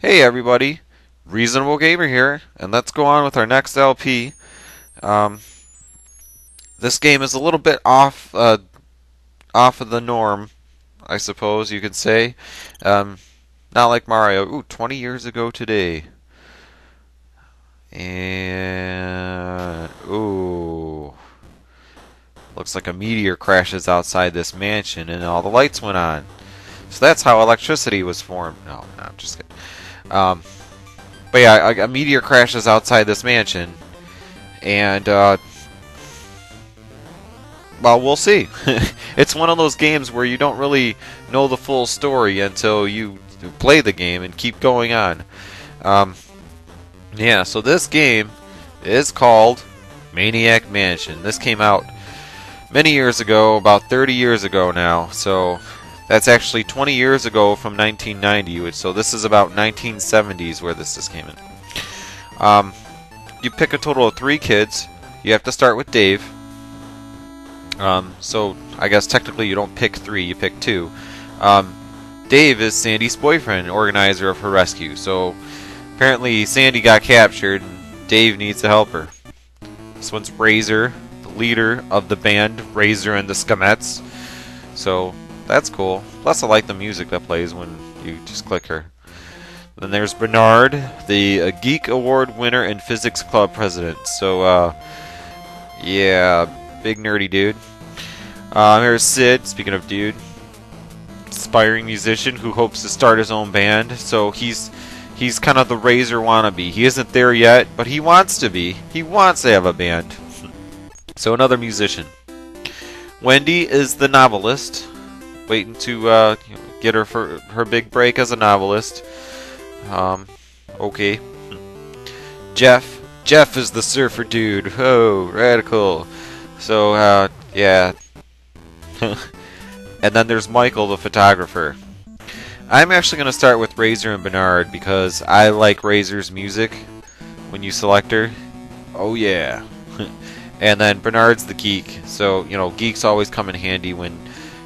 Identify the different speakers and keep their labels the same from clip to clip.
Speaker 1: Hey everybody, Reasonable Gamer here, and let's go on with our next LP. Um, this game is a little bit off of the norm, I suppose you could say. Um, Not like Mario. Ooh, 20 years ago today. And ooh, looks like a meteor crashes outside this mansion, and all the lights went on. So that's how electricity was formed. No, I'm just kidding. Um, But yeah, a meteor crashes outside this mansion, and well, we'll see. It's one of those games where you don't really know the full story until you play the game and keep going on. Yeah, so this game is called Maniac Mansion. This came out many years ago, about 30 years ago now. So that's actually 20 years ago from 1990, so this is about 1970s where this just came in. You pick a total of 3 kids. You have to start with Dave. So I guess technically you don't pick 3, you pick 2. Dave is Sandy's boyfriend, organizer of her rescue. So apparently Sandy got captured and Dave needs to help her. This one's Razor, the leader of the band Razor and the Skemettes. So that's cool. Plus I like the music that plays when you just click her. Then there's Bernard, the Geek Award winner and Physics Club president. So, yeah, big nerdy dude. Here's Sid, speaking of dude. Aspiring musician who hopes to start his own band. So he's kind of the Razor wannabe. He isn't there yet, but he wants to be. He wants to have a band. So another musician. Wendy is the novelist, waiting to get her big break as a novelist. Okay. Jeff is the surfer dude. Oh, radical. So, yeah. And then there's Michael, the photographer. I'm actually going to start with Razor and Bernard because I like Razor's music when you select her. Oh, yeah. And then Bernard's the geek. So, geeks always come in handy when,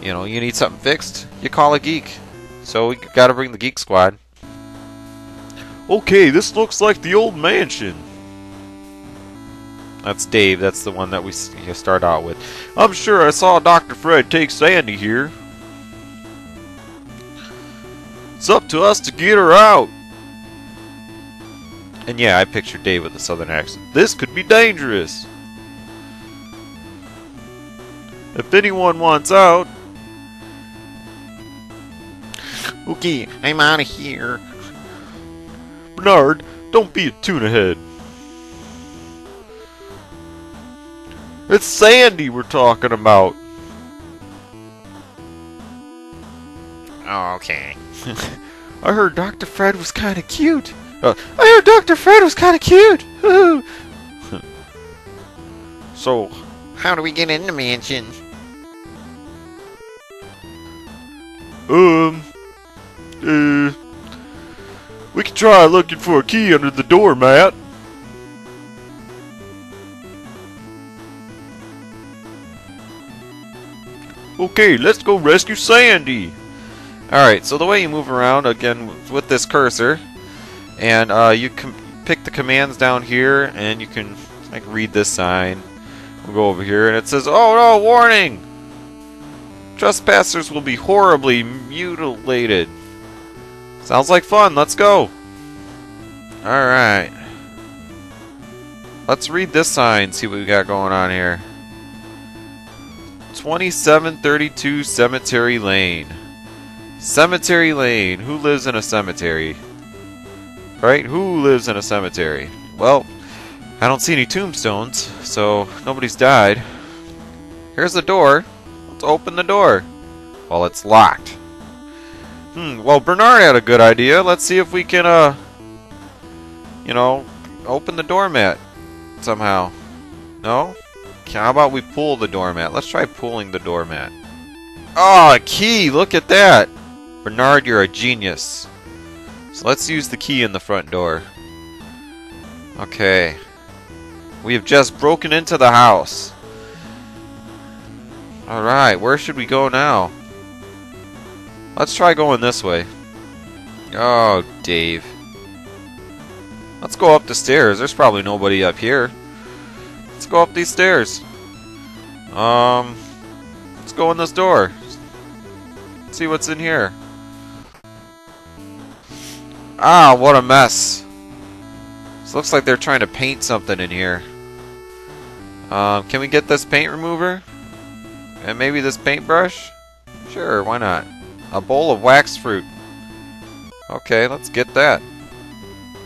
Speaker 1: you need something fixed. You call a geek. So we got to bring the geek squad. Okay, this looks like the old mansion. That's Dave. That's the one that we start out with. I'm sure I saw Dr. Fred take Sandy here. It's up to us to get her out. And yeah, I pictured Dave with a southern accent. This could be dangerous. If anyone wants out. Okay, I'm out of here. Bernard, don't be a tuna head. It's Sandy we're talking about. Okay. I heard Dr. Fred was kind of cute. So, how do we get in the mansion? We can try looking for a key under the doormat. Okay, let's go rescue Sandy. Alright, so the way you move around, again, with this cursor, and you can pick the commands down here, and you can read this sign. We'll go over here, and it says, "Oh no, warning! Trespassers will be horribly mutilated." Sounds like fun. Let's go. Alright. Let's read this sign, see what we got going on here. 2732 Cemetery Lane. Cemetery Lane. Who lives in a cemetery? Right? Who lives in a cemetery? Well, I don't see any tombstones, so nobody's died. Here's the door. Let's open the door. Well, it's locked. Well, Bernard had a good idea. Let's see if we can, open the doormat somehow. No? How about we pull the doormat? Let's try pulling the doormat. Oh, a key! Look at that! Bernard, you're a genius. So let's use the key in the front door. Okay. We have just broken into the house. Alright, where should we go now? Let's try going this way. Oh, Dave. Let's go up the stairs. There's probably nobody up here. Let's go up these stairs. Let's go in this door. See what's in here. Ah, what a mess. This looks like they're trying to paint something in here. Can we get this paint remover? And maybe this paintbrush? Sure, why not? A bowl of wax fruit. Okay, let's get that.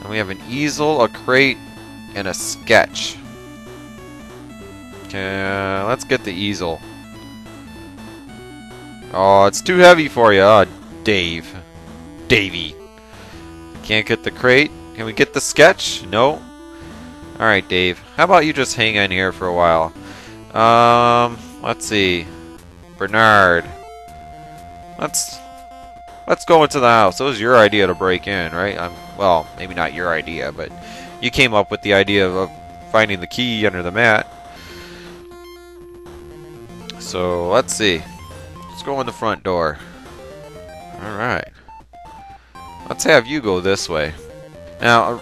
Speaker 1: And we have an easel, a crate, and a sketch. Okay, let's get the easel. Oh, it's too heavy for you. Oh, Dave. Davey. Can't get the crate. Can we get the sketch? No. Alright, Dave. How about you just hang in here for a while? Let's see. Bernard. Let's go into the house. It was your idea to break in, right? Well, maybe not your idea, but you came up with the idea of finding the key under the mat. So, let's see. Let's go in the front door. Alright. Let's have you go this way. Now,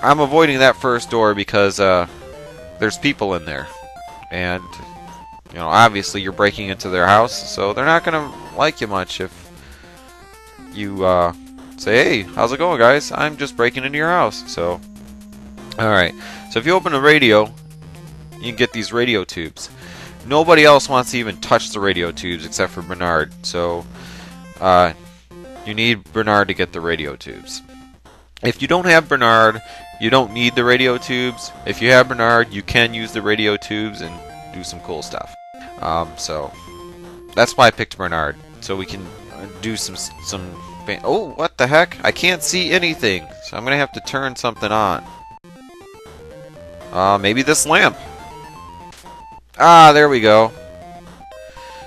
Speaker 1: I'm avoiding that first door because there's people in there. And, you know, obviously you're breaking into their house, so they're not going to like you much if you say, hey, how's it going, guys? I'm just breaking into your house. So, alright. So if you open the radio, you can get these radio tubes. Nobody else wants to even touch the radio tubes except for Bernard. So, you need Bernard to get the radio tubes. If you don't have Bernard, you don't need the radio tubes. If you have Bernard, you can use the radio tubes and do some cool stuff. So that's why I picked Bernard, so we can do some. Oh, what the heck? I can't see anything, so I'm gonna have to turn something on. Maybe this lamp. Ah, there we go.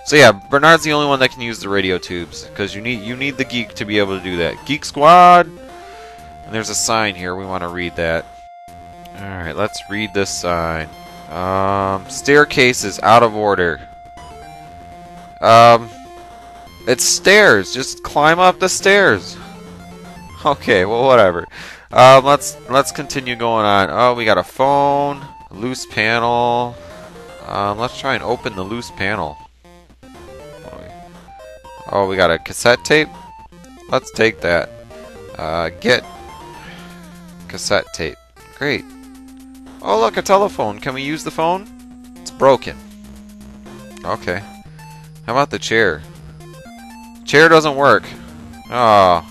Speaker 1: So yeah, Bernard's the only one that can use the radio tubes, because you need the geek to be able to do that. Geek Squad. And there's a sign here. We want to read that. Alright, let's read this sign. Staircase is out of order. It's stairs. Just climb up the stairs. Okay, well, whatever. Let's continue going on. Oh, we got a phone, a loose panel. Let's try and open the loose panel. Oh, we got a cassette tape. Let's take that. Get cassette tape. Great. Oh, look, a telephone. Can we use the phone? It's broken. Okay. How about the chair? Chair doesn't work. Oh.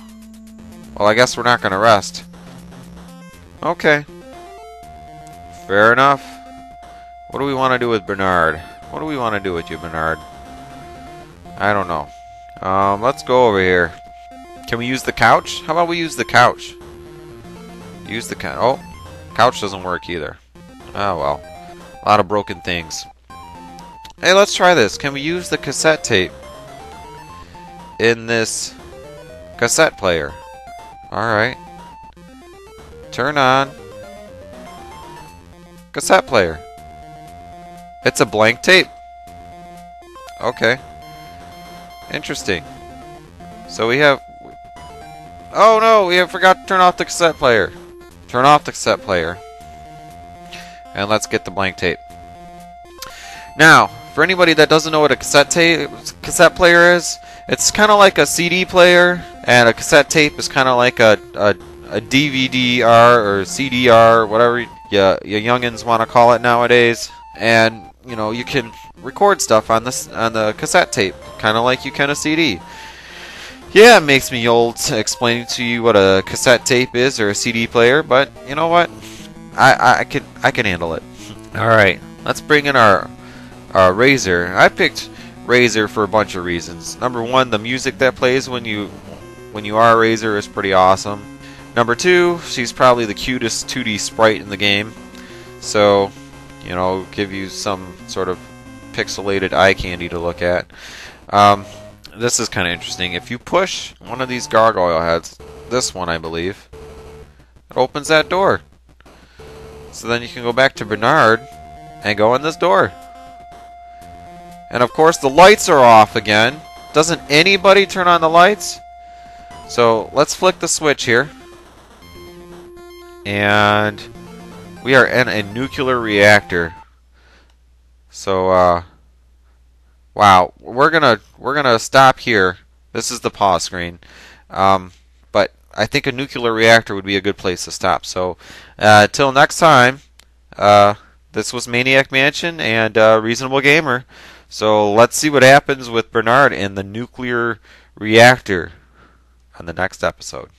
Speaker 1: Well, I guess we're not going to rest. Okay. Fair enough. What do we want to do with Bernard? What do we want to do with you, Bernard? I don't know. Let's go over here. Can we use the couch? How about we use the couch? Use the couch. Oh, couch doesn't work either. Oh well. A lot of broken things. Hey, let's try this. Can we use the cassette tape in this cassette player? Alright. Turn on. Cassette player. It's a blank tape. Okay. Interesting. So we have... Oh no, we have forgot to turn off the cassette player. Turn off the cassette player. And let's get the blank tape. Now, for anybody that doesn't know what a cassette player is, it's kind of like a CD player, and a cassette tape is kind of like a DVD-R or CDR, whatever you youngins want to call it nowadays. And you know, you can record stuff on the cassette tape, kind of like you can a CD. Yeah, it makes me old explaining to you what a cassette tape is or a CD player, but you know what? I can handle it. All right, let's bring in our Razor. I picked Razor for a bunch of reasons. Number one, the music that plays when you are Razor is pretty awesome. Number two, she's probably the cutest 2D sprite in the game, so you know, give you some sort of pixelated eye candy to look at. This is kind of interesting. If you push one of these gargoyle heads, this one I believe, it opens that door. So then you can go back to Bernard and go in this door. And of course the lights are off again. Doesn't anybody turn on the lights? So let's flick the switch here. and we are in a nuclear reactor. So, wow, we're gonna stop here. This is the pause screen. But I think a nuclear reactor would be a good place to stop. So, till next time, this was Maniac Mansion and Reasonable Gamer. So let's see what happens with Bernard in the nuclear reactor on the next episode.